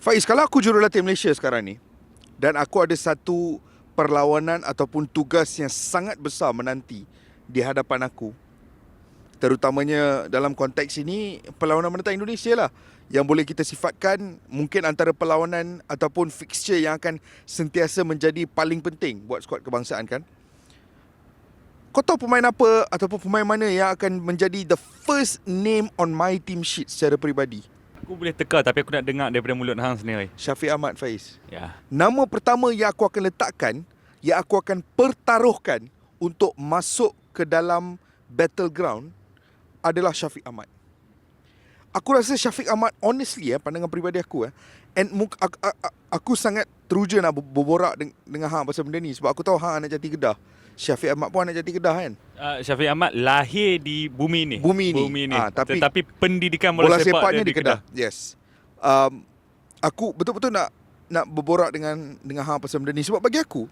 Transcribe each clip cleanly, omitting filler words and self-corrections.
Faiz, kalau aku jurulatih Malaysia sekarang ni dan aku ada satu perlawanan ataupun tugas yang sangat besar menanti di hadapan aku, terutamanya dalam konteks ini perlawanan menentang Indonesia lah, yang boleh kita sifatkan mungkin antara perlawanan ataupun fixture yang akan sentiasa menjadi paling penting buat skuad kebangsaan kan. Kau tahu pemain apa ataupun pemain mana yang akan menjadi the first name on my team sheet secara peribadi? Aku boleh teka tapi aku nak dengar daripada mulut hang sendiri. Syafiq Ahmad, Faiz. Ya. Nama pertama yang aku akan letakkan, yang aku akan pertaruhkan untuk masuk ke dalam battleground adalah Syafiq Ahmad. Aku rasa Syafiq Ahmad, honestly pandangan peribadi aku and aku sangat teruja nak berborak dengan hang pasal benda ni sebab aku tahu hang anak jati Kedah. Syafiq Ahmad pun anak jati Kedah kan. Syafiq Ahmad lahir di bumi ni. Bumi ni. Tetapi pendidikan bola bola sepak sepaknya dia di Kedah. Yes. Aku betul-betul nak berborak dengan hang pasal benda ni sebab bagi aku,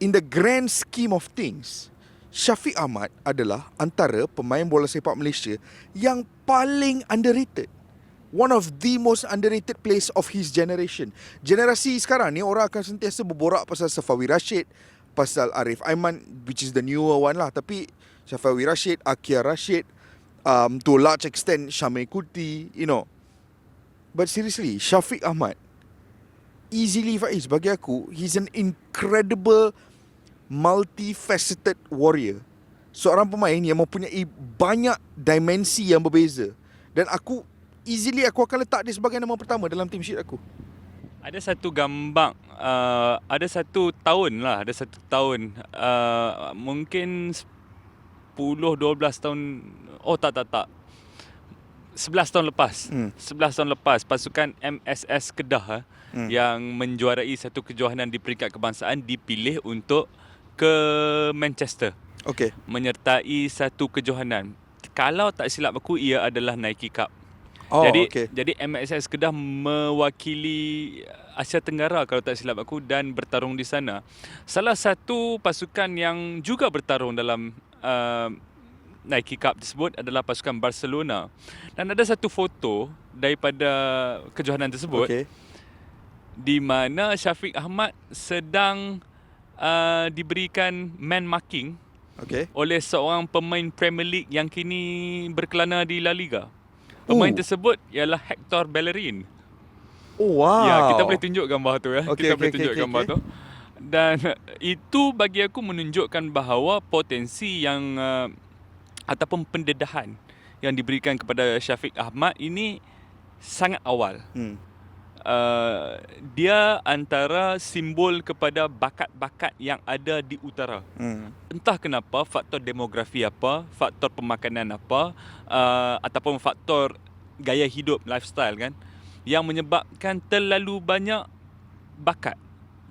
in the grand scheme of things, Syafiq Ahmad adalah antara pemain bola sepak Malaysia yang paling underrated. One of the most underrated players of his generation. Generasi sekarang ni orang akan sentiasa berborak pasal Safawi Rashid, pasal Arif Aiman, which is the newer one lah. Tapi Safawi Rashid, Akia Rashid, to a large extent Syamil Kuti, you know. But seriously, Syafiq Ahmad, easily Faiz, bagi aku, he's an incredible multifaceted warrior. Seorang pemain yang mempunyai banyak dimensi yang berbeza. Dan aku akan letak dia sebagai nama pertama dalam team sheet aku. Ada satu gambar, ada satu tahun, mungkin 10-12 tahun, tak. 11 tahun lepas. 11 tahun lepas pasukan MSS Kedah yang menjuarai satu kejohanan di peringkat kebangsaan dipilih untuk ke Manchester. Okey. Menyertai satu kejohanan. Kalau tak silap aku, ia adalah Nike Cup. Jadi MSS Kedah mewakili Asia Tenggara kalau tak silap aku dan bertarung di sana. Salah satu pasukan yang juga bertarung dalam Nike Cup tersebut adalah pasukan Barcelona. Dan ada satu foto daripada kejohanan tersebut di mana Syafiq Ahmad sedang diberikan man marking oleh seorang pemain Premier League yang kini berkelana di La Liga. Pemain tersebut ialah Hector Bellerin. Oh wow. Ya, kita boleh tunjuk gambar tu kita boleh tunjuk gambar tu. Dan itu bagi aku menunjukkan bahawa potensi yang ataupun pendedahan yang diberikan kepada Syafiq Ahmad ini sangat awal. Dia antara simbol kepada bakat-bakat yang ada di utara. Entah kenapa, faktor demografi apa, faktor pemakanan apa, ataupun faktor gaya hidup, lifestyle kan, yang menyebabkan terlalu banyak bakat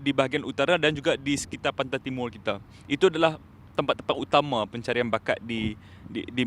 di bahagian utara dan juga di sekitar pantai timur kita. Itu adalah tempat-tempat utama pencarian bakat di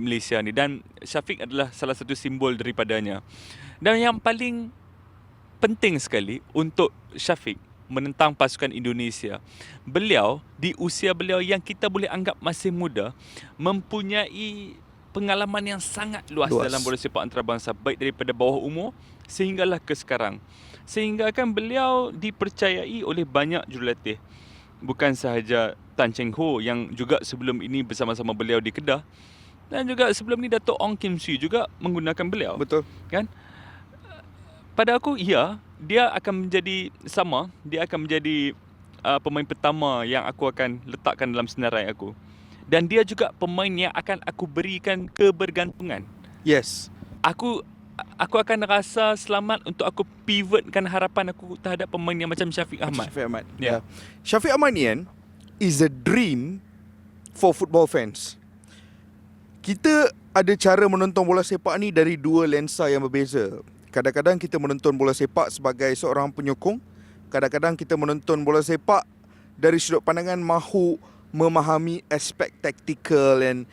Malaysia ni, dan Syafiq adalah salah satu simbol daripadanya. Dan yang paling penting sekali untuk Syafiq menentang pasukan Indonesia, beliau di usia beliau yang kita boleh anggap masih muda, mempunyai pengalaman yang sangat luas dalam bola sepak antarabangsa, baik daripada bawah umur sehinggalah ke sekarang. Sehingga kan beliau dipercayai oleh banyak jurulatih. Bukan sahaja Tan Cheng Ho yang juga sebelum ini bersama-sama beliau di Kedah, dan juga sebelum ni Dato' Ong Kim Swee juga menggunakan beliau. Betul. Kan? Pada aku, ya, dia akan menjadi pemain pertama yang aku akan letakkan dalam senarai aku. Dan dia juga pemain yang akan aku berikan kebergantungan. Yes. Aku akan rasa selamat untuk aku pivotkan harapan aku terhadap pemain yang macam Syafiq Ahmad. Yeah. Syafiq Ahmad ni is a dream for football fans. Kita ada cara menonton bola sepak ni dari dua lensa yang berbeza. Kadang-kadang kita menonton bola sepak sebagai seorang penyokong. Kadang-kadang kita menonton bola sepak dari sudut pandangan mahu memahami aspek taktikal and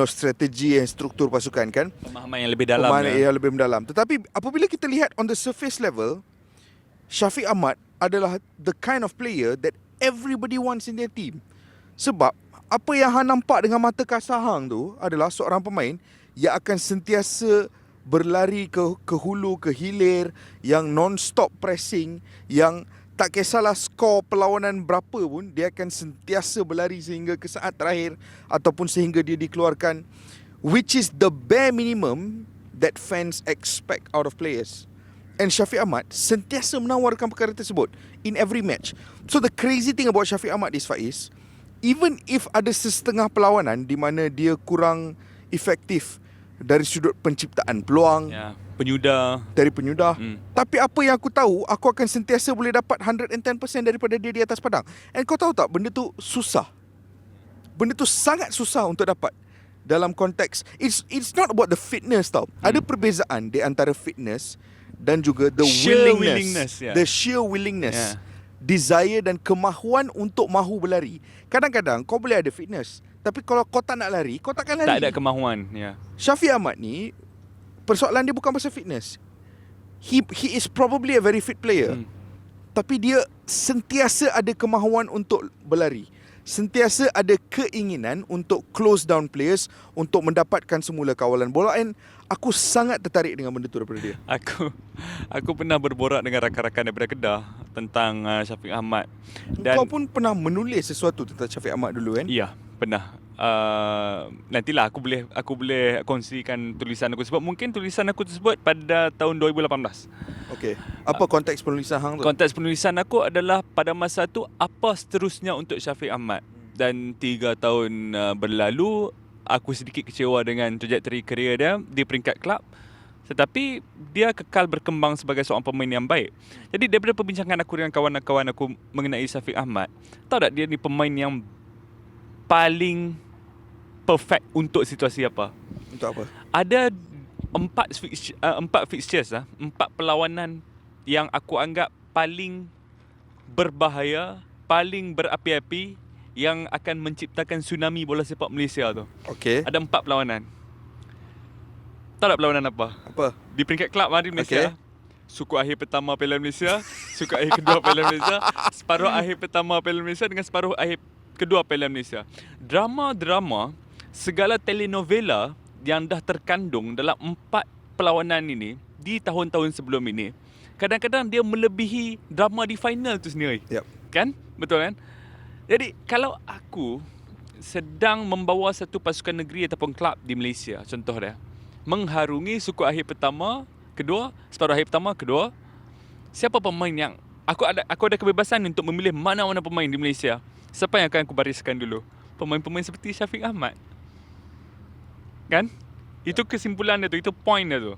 strategi dan struktur pasukan kan. Pemahaman yang lebih dalam. Yang lebih mendalam. Tetapi apabila kita lihat on the surface level, Syafiq Ahmad adalah the kind of player that everybody wants in their team. Sebab apa yang hang nampak dengan mata kasar hang tu adalah seorang pemain yang akan sentiasa berlari ke hulu, ke hilir, yang non-stop pressing, yang tak kisahlah skor perlawanan berapa pun, dia akan sentiasa berlari sehingga ke saat terakhir ataupun sehingga dia dikeluarkan, which is the bare minimum that fans expect out of players. And Shafiq Ahmad sentiasa menawarkan perkara tersebut in every match. So the crazy thing about Shafiq Ahmad is, Faiz, even if ada setengah perlawanan di mana dia kurang efektif dari sudut penciptaan peluang, Penyudah. dari penyudah, tapi apa yang aku tahu, aku akan sentiasa boleh dapat 110% daripada dia di atas padang. And kau tahu tak, benda tu susah. Benda tu sangat susah untuk dapat. Dalam konteks, it's not about the fitness tau. Ada perbezaan di antara fitness dan juga the Sheer willingness, willingness, the sheer willingness, desire dan kemahuan untuk mahu berlari. Kadang-kadang kau boleh ada fitness, tapi kalau kau tak nak lari, kau takkan lari. Tak ada kemahuan. Shafiq Ahmad ni, persoalan dia bukan pasal fitness. He is probably a very fit player, tapi dia sentiasa ada kemahuan untuk berlari, sentiasa ada keinginan untuk close down players, untuk mendapatkan semula kawalan bola. And aku sangat tertarik dengan benda tu daripada dia. Aku pernah berborak dengan rakan-rakan daripada Kedah tentang Shafiq Ahmad. Dan Kau pun pernah menulis sesuatu tentang Shafiq Ahmad dulu kan? ya, pernah. Nantilah aku boleh kongsikan tulisan aku sebab mungkin tulisan aku tersebut pada tahun 2018. Okey. Apa konteks penulisan hang tu? Konteks penulisan aku adalah pada masa tu apa seterusnya untuk Shafiq Ahmad. Dan 3 tahun berlalu, aku sedikit kecewa dengan trajektori kerjaya dia di peringkat kelab. Tetapi dia kekal berkembang sebagai seorang pemain yang baik. Jadi daripada perbincangan aku dengan kawan-kawan aku mengenai Shafiq Ahmad, tahu tak dia ni pemain yang paling perfect untuk situasi apa? Untuk apa? Ada 4 fixtures 4 perlawanan yang aku anggap paling berbahaya, paling berapi-api, yang akan menciptakan tsunami bola sepak Malaysia tu. Okey. Ada 4 perlawanan. Tahu tak perlawanan apa? Apa? Di peringkat kelab di Malaysia. Okey. Suku akhir pertama Piala Malaysia, suku akhir kedua Piala Malaysia, separuh akhir pertama Piala Malaysia dengan separuh akhir kedua Piala Malaysia. Drama-drama, segala telenovela yang dah terkandung dalam 4 perlawanan ini di tahun-tahun sebelum ini, kadang-kadang dia melebihi drama di final tu sendiri. Yep. Kan? Betul kan? Jadi kalau aku sedang membawa satu pasukan negeri ataupun kelab di Malaysia, contoh dia, mengharungi suku akhir pertama, kedua, separuh akhir pertama, kedua, siapa pemain yang aku ada kebebasan untuk memilih mana-mana pemain di Malaysia. Siapa yang akan aku bariskan dulu? Pemain-pemain seperti Shafiq Ahmad. Kan? Itu kesimpulan dia tu, itu point dia tu.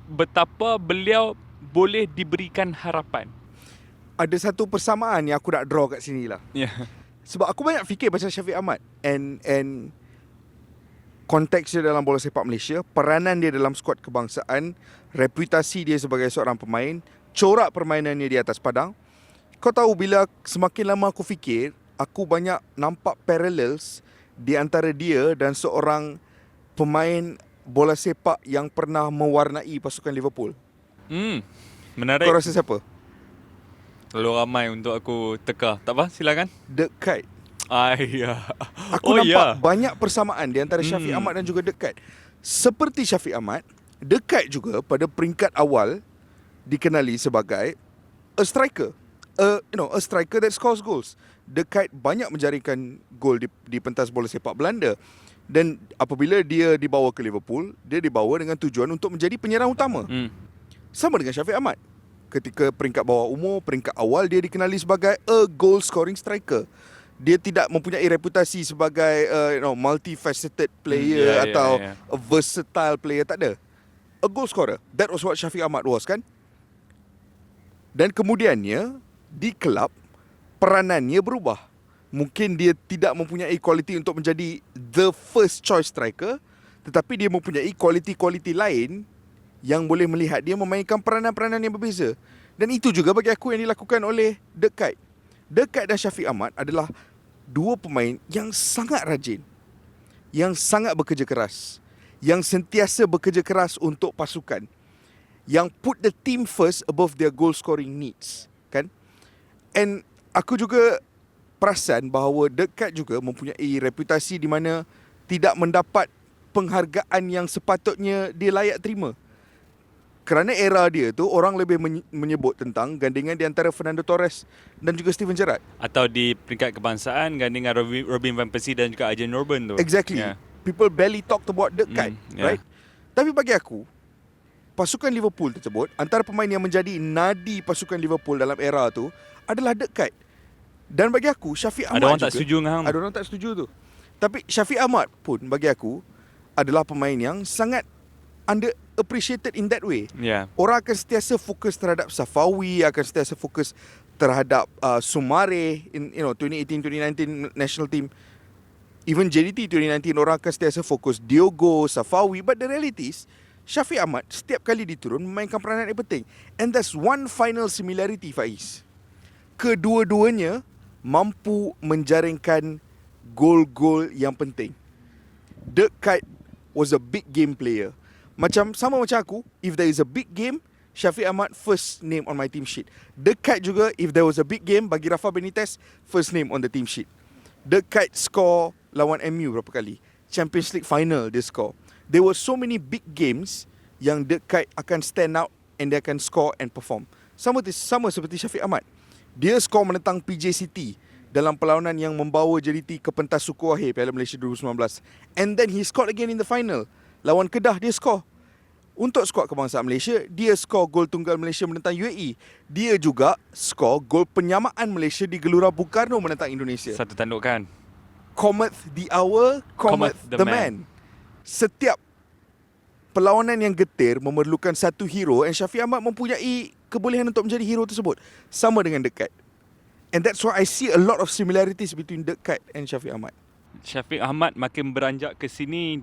Betapa beliau boleh diberikan harapan. Ada satu persamaan yang aku nak draw kat sini lah. Ya. Sebab aku banyak fikir pasal Shafiq Ahmad and konteks dia dalam bola sepak Malaysia, peranan dia dalam skuad kebangsaan, reputasi dia sebagai seorang pemain, corak permainannya di atas padang. Kau tahu, bila semakin lama aku fikir, aku banyak nampak parallels di antara dia dan seorang pemain bola sepak yang pernah mewarnai pasukan Liverpool. Menarik. Kau rasa siapa? Terlalu ramai untuk aku teka. Tak apa, silakan. The Kite. Ya. Aku nampak banyak persamaan di antara Shafiq Ahmad dan juga The Kite. Seperti Shafiq Ahmad, The Kite juga pada peringkat awal dikenali sebagai a striker. A striker that scores goals. The Kite banyak menjaringkan gol di pentas bola sepak Belanda. Dan apabila dia dibawa ke Liverpool, dia dibawa dengan tujuan untuk menjadi penyerang utama. Sama dengan Shafiq Ahmad. Ketika peringkat bawah umur, peringkat awal, dia dikenali sebagai a goal scoring striker. Dia tidak mempunyai reputasi sebagai multifaceted player atau a versatile player, tak ada. A goal scorer. That was what Shafiq Ahmad was, kan? Dan kemudiannya di kelab, peranannya berubah. Mungkin dia tidak mempunyai kualiti untuk menjadi the first choice striker, tetapi dia mempunyai kualiti-kualiti lain yang boleh melihat dia memainkan peranan-peranan yang berbeza. Dan itu juga bagi aku yang dilakukan oleh The Kite. The Kite dan Shafiq Ahmad adalah dua pemain yang sangat rajin, yang sangat bekerja keras, yang sentiasa bekerja keras untuk pasukan, yang put the team first above their goal scoring needs, kan? And aku juga perasan bahawa The Kite juga mempunyai reputasi di mana tidak mendapat penghargaan yang sepatutnya dia layak terima. Kerana era dia tu orang lebih menyebut tentang gandingan di antara Fernando Torres dan juga Steven Gerrard. Atau di peringkat kebangsaan gandingan Robin van Persie dan juga Arjen Robben tu. Exactly. Yeah. People barely talk about the kite, yeah. right? Tapi bagi aku, pasukan Liverpool tersebut, antara pemain yang menjadi nadi pasukan Liverpool dalam era tu adalah The Kite. Dan bagi aku, Shafiq Ahmad Ada orang juga, tak setuju dengan hang. ada orang tak setuju tu. Tapi Shafiq Ahmad pun bagi aku adalah pemain yang sangat underappreciated in that way. Yeah. Orang akan sentiasa fokus terhadap Safawi, akan sentiasa fokus terhadap Sumare in 2018-2019 national team. Even JDT 2019 orang akan sentiasa fokus Diogo, Safawi, but the reality is Shafiq Ahmad setiap kali diturun memainkan peranan yang penting. And there's one final similarity, Faiz. Kedua-duanya mampu menjaringkan gol-gol yang penting. The Kite was a big game player. Sama macam aku, if there is a big game, Shafiq Ahmad first name on my team sheet. The Kite juga, if there was a big game bagi Rafa Benitez, first name on the team sheet. The Kite score lawan MU berapa kali? Champions League final dia score. There were so many big games yang The Kite akan stand out and dia akan score and perform. Sama seperti Shafiq Ahmad. Dia score menentang PJ City dalam perlawanan yang membawa JDT ke pentas suku akhir Piala Malaysia 2019. And then he scored again in the final. Lawan Kedah dia score. Untuk skuad kebangsaan Malaysia, dia skor gol tunggal Malaysia menentang UAE. Dia juga skor gol penyamaan Malaysia di Gelora Bung Karno menentang Indonesia. Satu tandukan. Cometh the hour, cometh the man. Setiap perlawanan yang getir memerlukan satu hero, and Shafiq Ahmad mempunyai kebolehan untuk menjadi hero tersebut. Sama dengan The Kite. And that's why I see a lot of similarities between The Kite and Shafiq Ahmad. Shafiq Ahmad makin beranjak ke sini,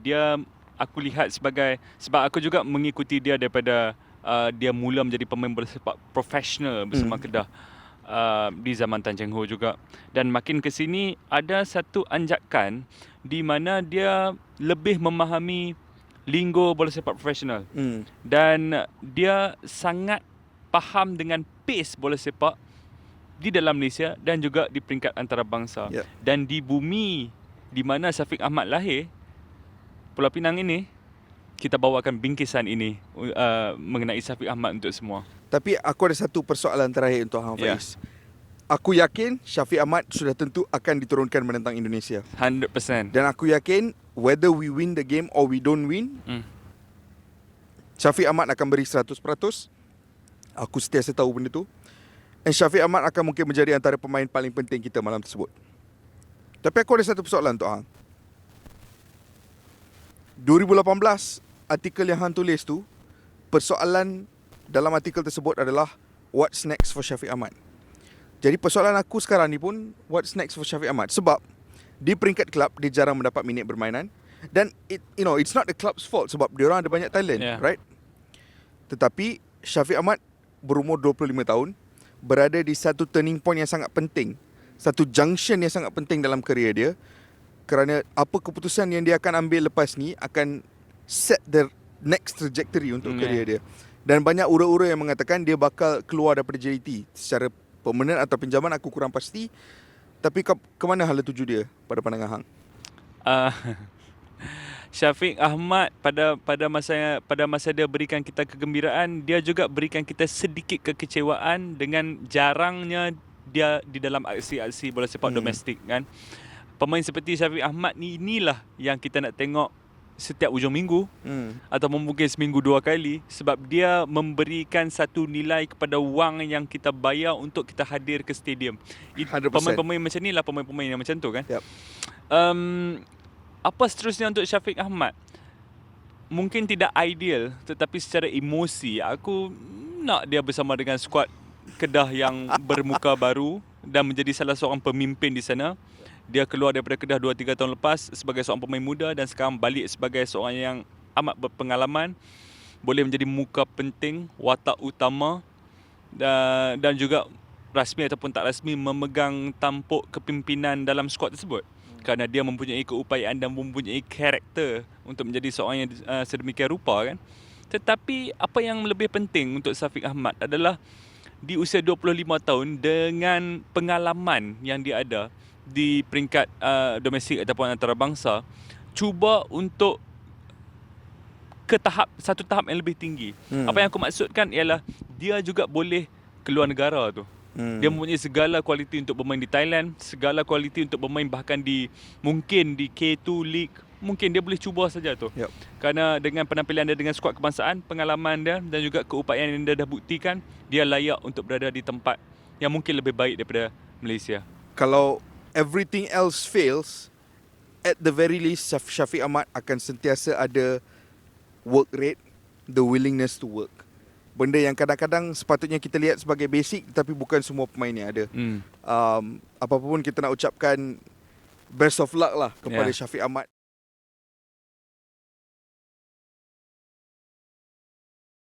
aku lihat sebab aku juga mengikuti dia daripada dia mula menjadi pemain bola sepak profesional bersama Kedah di zaman Tan Cheng Ho juga. Dan makin ke sini ada satu anjakan di mana dia lebih memahami linggo bola sepak profesional. Dan dia sangat faham dengan pace bola sepak di dalam Malaysia dan juga di peringkat antarabangsa. Yep. Dan di bumi di mana Shafiq Ahmad lahir, Pulau Pinang ini, kita bawakan bingkisan ini mengenai Shafiq Ahmad untuk semua. Tapi aku ada satu persoalan terakhir untuk Hang Faiz. Aku yakin Shafiq Ahmad sudah tentu akan diturunkan menentang Indonesia. 100%. Dan aku yakin whether we win the game or we don't win, Shafiq Ahmad akan beri 100%. Aku sentiasa tahu benda tu. Dan Shafiq Ahmad akan mungkin menjadi antara pemain paling penting kita malam tersebut. Tapi aku ada satu persoalan untuk Hang. 2018, artikel yang Hang tulis tu, persoalan dalam artikel tersebut adalah what's next for Shafiq Ahmad. Jadi persoalan aku sekarang ni pun, what's next for Shafiq Ahmad? Sebab di peringkat kelab dia jarang mendapat minit bermainan, dan it's not the club's fault sebab dia orang ada banyak talent, right? Tetapi Shafiq Ahmad berumur 25 tahun, berada di satu turning point yang sangat penting, satu junction yang sangat penting dalam kerjaya dia. Kerana apa keputusan yang dia akan ambil lepas ni akan set the next trajectory untuk kerjaya dia. Dan banyak ura-ura yang mengatakan dia bakal keluar daripada JDT secara permanent atau pinjaman, aku kurang pasti. Tapi ke mana hala tuju dia pada pandangan Hang? Shafiq Ahmad pada masa dia berikan kita kegembiraan, dia juga berikan kita sedikit kekecewaan dengan jarangnya dia di dalam aksi-aksi bola sepak domestik kan. Pemain seperti Shafiq Ahmad ni, inilah yang kita nak tengok setiap hujung minggu atau mungkin seminggu 2 kali, sebab dia memberikan satu nilai kepada wang yang kita bayar untuk kita hadir ke stadium. 100%. Pemain-pemain macam ni lah pemain-pemain yang macam tu kan. Yep. Apa seterusnya untuk Shafiq Ahmad? Mungkin tidak ideal, tetapi secara emosi aku nak dia bersama dengan skuad Kedah yang bermuka baru dan menjadi salah seorang pemimpin di sana. Dia keluar daripada Kedah 2-3 tahun lepas sebagai seorang pemain muda dan sekarang balik sebagai seorang yang amat berpengalaman, boleh menjadi muka penting, watak utama dan juga rasmi ataupun tak rasmi memegang tampuk kepimpinan dalam skuad tersebut. Kerana dia mempunyai keupayaan dan mempunyai karakter untuk menjadi seorang yang sedemikian rupa kan. Tetapi apa yang lebih penting untuk Shafiq Ahmad adalah di usia 25 tahun dengan pengalaman yang dia ada di peringkat domestik ataupun antarabangsa, cuba untuk ke satu tahap yang lebih tinggi. Apa yang aku maksudkan ialah dia juga boleh keluar negara tu. Dia mempunyai segala kualiti untuk bermain di Thailand, segala kualiti untuk bermain bahkan mungkin di K2 League. Mungkin dia boleh cuba saja tu. Yep. Kerana dengan penampilan dia dengan skuad kebangsaan, pengalaman dia dan juga keupayaan yang dia dah buktikan, dia layak untuk berada di tempat yang mungkin lebih baik daripada Malaysia. Kalau everything else fails, at the very least Syafiq Ahmad akan sentiasa ada work rate, the willingness to work. Benda yang kadang-kadang sepatutnya kita lihat sebagai basic, tapi bukan semua pemain yang ada. Apa pun kita nak ucapkan best of luck lah kepada Syafiq Ahmad.